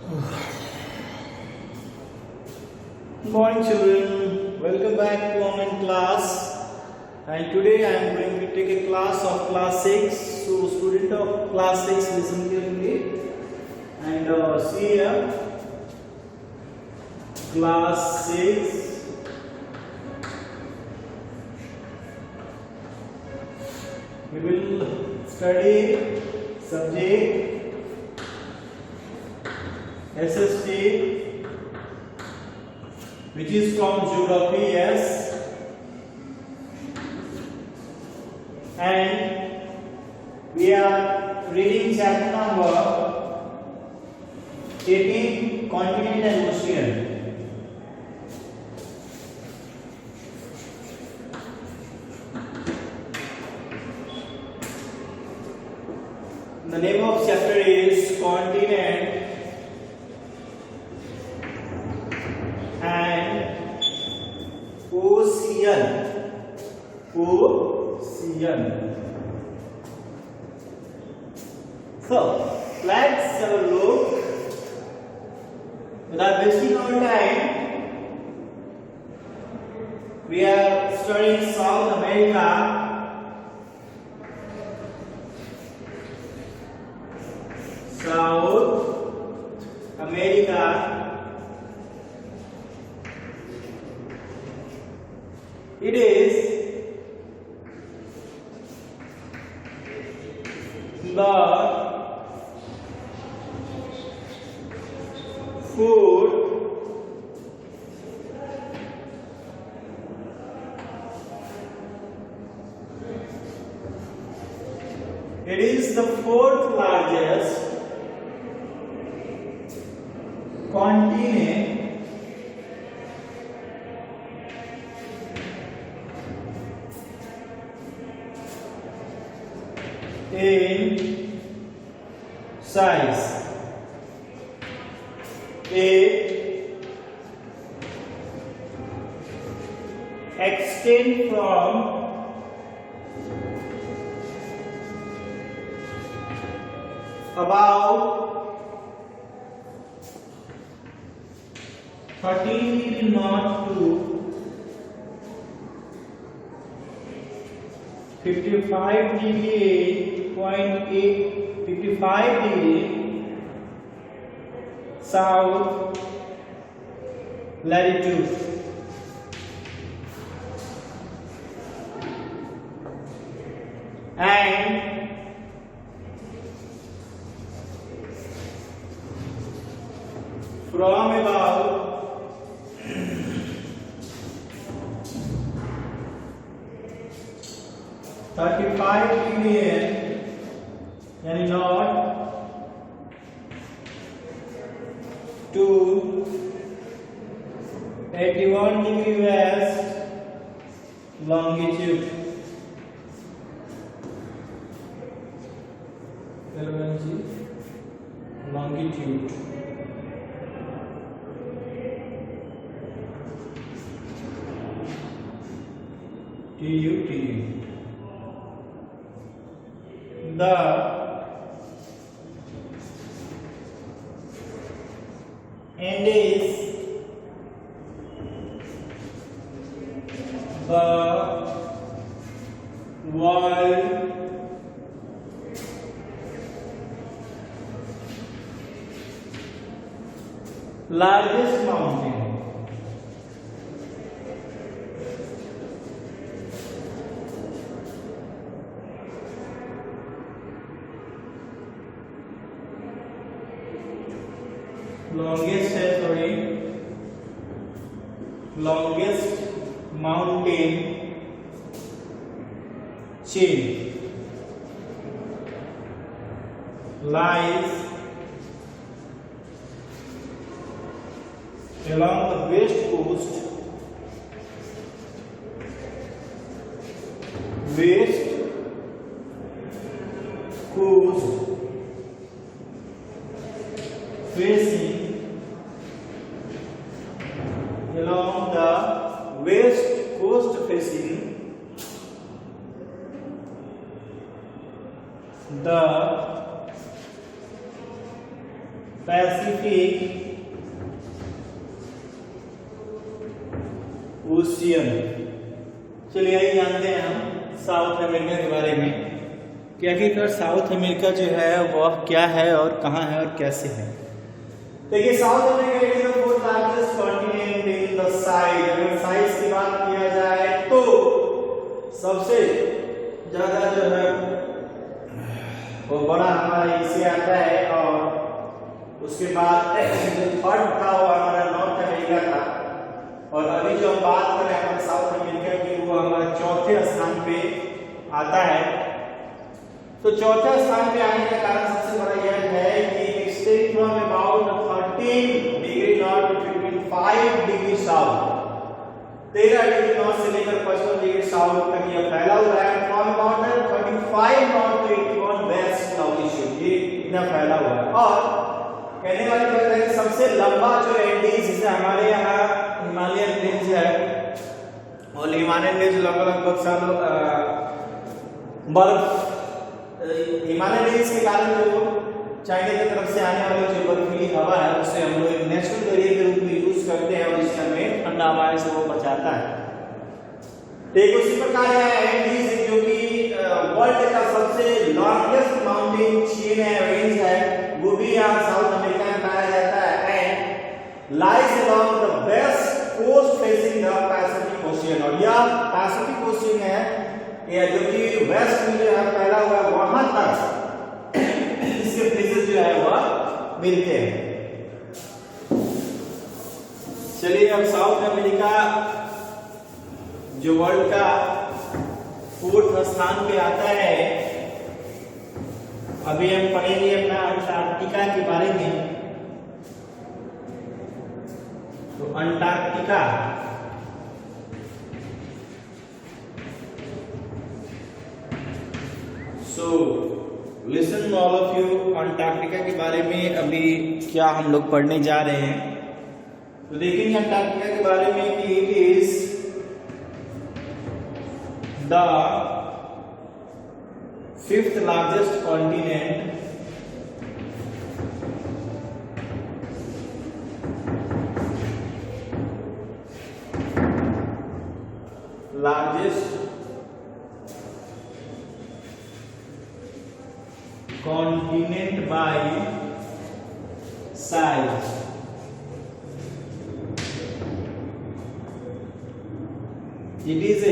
Good morning children, welcome back to online class, and today I am going to take a class of class 6. So student of class 6, listen carefully and see here, class 6. We will study subject SST, which is from geography, yes, and we are reading chapter number 18, continent and ocean. The name of chapter is continent and ocean. So let's have a look. Without wasting our time, we are studying South America. South America. It is the food it is the fourth largest continent in size. It extends from about 13 north to 55 degree 55 degree south latitude. And from about 35 degree and north to 81 degree west longitude. Longitude. TUT. The Andes, the world largest mountain. Longest mountain chain lies along the west coast facing along the west coast facing the Pacific ocean. चलिए यही जानते हैं हम south America के बारे में कि आखिरकार साउथ अमेरिका जो है वह क्या है और कहाँ है और कैसे है। देखिए south America is the fourth largest continent in the size. अगर साइज की बात किया जाए तो सबसे ज्यादा जो है वो बड़ा हमारा एशिया आता है और उसके बाद जो थर्ड था वो हमारा नॉर्थ अमेरिका था और अभी जो हम बात कर रहे हैं साउथ अमेरिका की वो हमारे चौथे स्थान पे आता है। तो चौथे स्थान पे आने का कारण सबसे बड़ा यह है कि extend from about 13 degree north to 55 degree south, 13 degree north से लेकर 55 डिग्री साउथ तक यह फैला हुआ है। from about 35 north to 81 west longitude ये इतना फैला हुआ है। और कहने वाली बात है कि सबसे लंबा जो एंडीज जिसे हमारे यहाँ हिमालयन रेंज है और हिमालयन रेंज लगभग सालों बर्फ हिमालयन रेंज के कारण जो चाइना की तरफ से आने वाली जो बर्फीली हवा है उसे हम लोग नेचुरल बैरियर के रूप में यूज करते हैं और इससे हमें ठंडा हवाएं से वो बचाता है। ठीक उसी प्रकार एंडीज जो कि वर्ल्ड का सबसे लार्जेस्ट माउंटेन चेन है रेंज है वो भी यहाँ साउथ अमेरिका में पाया जाता है and lies along the west coast facing the Pacific Ocean. और यह पैसिफिक ओशियन है या जो कि वेस्ट में जो है फैला हुआ है वहां तक इसके फेसेस जो है वह मिलते हैं। चलिए अब साउथ अमेरिका जो वर्ल्ड का फोर्थ स्थान पे आता है। अभी हम पढ़ेंगे अपना अंटार्कटिका के बारे में। तो Antarctica listen all of you, Antarctica के बारे में अभी क्या हम लोग पढ़ने जा रहे हैं। तो देखेंगे अंटार्कटिका के बारे में कि it is the fifth largest continent by size। It is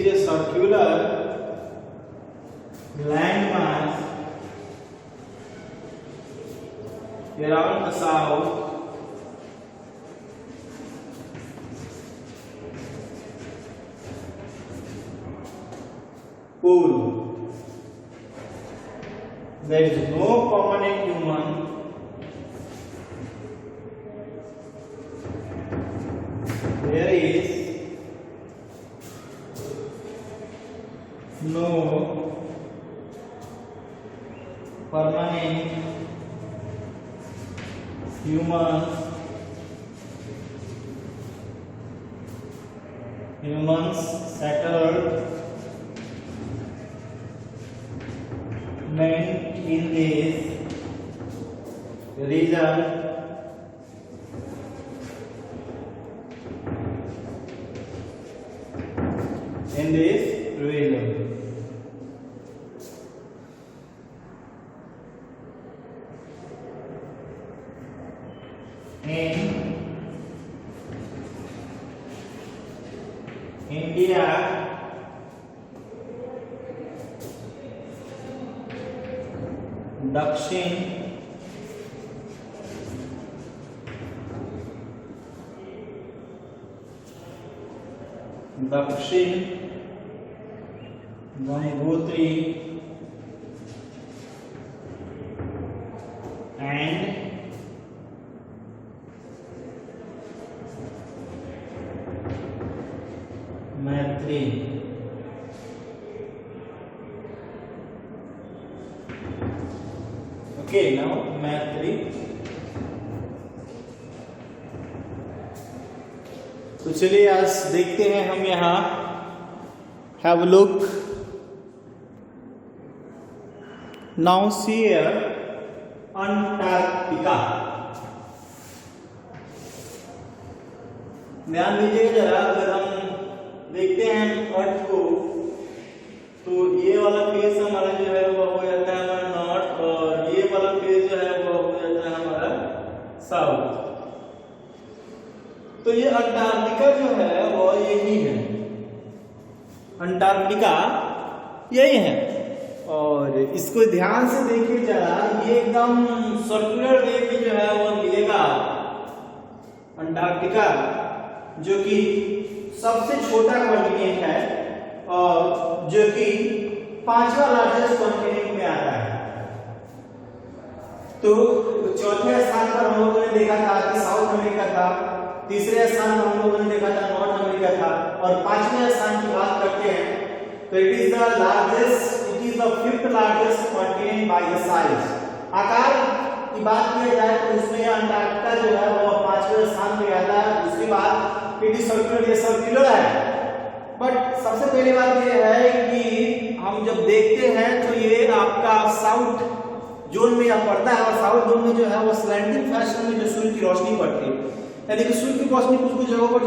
a circular landmass around the south pole. There is no permanent human there is no permanent humans settled in this region in India, दक्षिण Gangotri and मैत्री। Okay, now मैत्री। तो चलिए आज देखते हैं हम यहाँ have a look now see here Antarctica. ध्यान दीजिए जरा, अगर हम देखते हैं अर्थ को तो ये वाला फेस हमारा जो है वो हो जाता है हमारा नॉर्थ, और ये वाला फेस जो है वो हो जाता है हमारा साउथ। तो ये अंटार्कटिका जो है वो यही है, अंटार्कटिका यही है। और इसको ध्यान से देखिए जरा, ये एकदम सर्कुलर वे में जो है वो मिलेगा अंटार्कटिका, जो कि सबसे छोटा कॉन्टिनेंट है और जो कि 5वां लार्जेस्ट कॉन्टिनेंट में आता है। तो चौथे स्थान पर हम लोगों ने देखा था कि साउथ अमेरिका था, तीसरे स्थान पर हम लोगों ने देखा था नॉर्थ अमेरिका था, और 5वें स्थान की बात करते हैं तो it is the largest, it is the 5th largest continent by the size. आकार की बात किया जाए तो इसमें अंटार्कटिका जो है वो 5वें स्थान पे आता है। उसके बाद इट इज सर्कुलर, ये सर्कुलर है। बट सबसे पहली बात ये है कि हम जब देखते हैं तो ये आपका साउथ जोन में यह पड़ता है, और साउथ जोन में जो है वो स्लैंटिंग फैशन में जो सूर्य की रोशनी पड़ती है, यानी कि सूर्य की रोशनी कुछ कुछ जगहों पर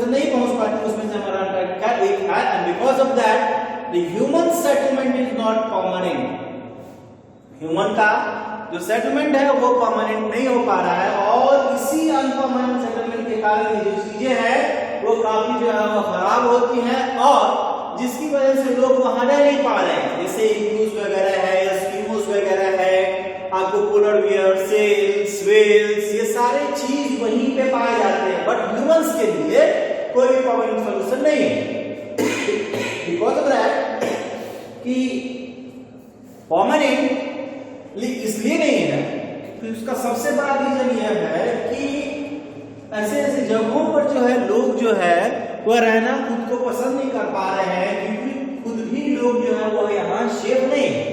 नहीं पहुंच पाती, उसमें से हमारा अंटार्कटिका एक है। And because of that the human settlement is not permanent. Human का जो सेटलमेंट है वो परमानेंट नहीं हो पा रहा है, और इसी अनपरमानेंट सेटलमेंट के कारण ये जो चीजें हैं वो काफी जो है वो खराब होती हैं, और जिसकी वजह से लोग वहां रह नहीं पा रहे हैं। जैसे इग्लूस वगैरह है, एस्किमोस वगैरह है, आपको पोलर बियर, सेल्स, व्हेल्स, ये सारे चीज वहीं पे पाए जाते हैं। बट ह्यूमंस के लिए कोई भी परमानेंट सॉल्यूशन नहीं है, बिकॉज ऑफ दैट कि परमानेंट इसलिए नहीं है कि उसका सबसे बड़ा रीजन यह है कि ऐसे ऐसे जगहों पर जो है लोग जो है वह रहना खुद को पसंद नहीं कर पा रहे हैं, क्योंकि खुद भी लोग जो है वो यहाँ सेफ नहीं है।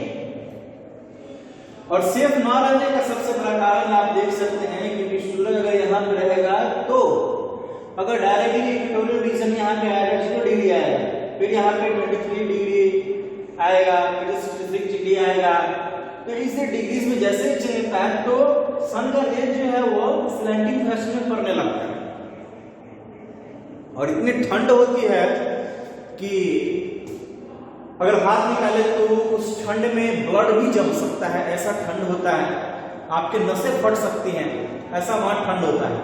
और सेफ ना रहने का सबसे बड़ा कारण आप देख सकते हैं, क्योंकि सूरज अगर यहाँ पे रहेगा तो अगर डायरेक्टली इक्वेटोरियल रीजन यहाँ पे आएगा 0 डिग्री आएगा, फिर यहाँ पे 23 डिग्री आएगा, फिर 66 डिग्री आएगा। तो इसे डिग्रीज में जैसे चलता है तो सन का रेज जो है वो स्लैंटिंग फैशन में पड़ने लगता है, और इतनी ठंड होती है कि अगर हाथ निकाले तो उस ठंड में ब्लड भी जम सकता है, ऐसा ठंड होता है, आपके नसें फट सकती हैं, ऐसा वहां ठंड होता है।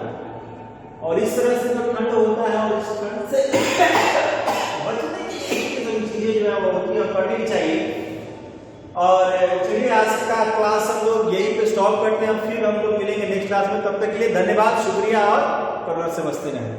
और इस तरह से जब ठंड होता है और इस ठंड से बचने की सभी चीजें जो है वो होती है, करनी चाहिए। और चलिए आज का क्लास हम लोग यहीं पे स्टॉप करते हैं, फिर हम लोग मिलेंगे नेक्स्ट क्लास में। तब तक के लिए धन्यवाद, शुक्रिया, और करोड़ से बचते रहें।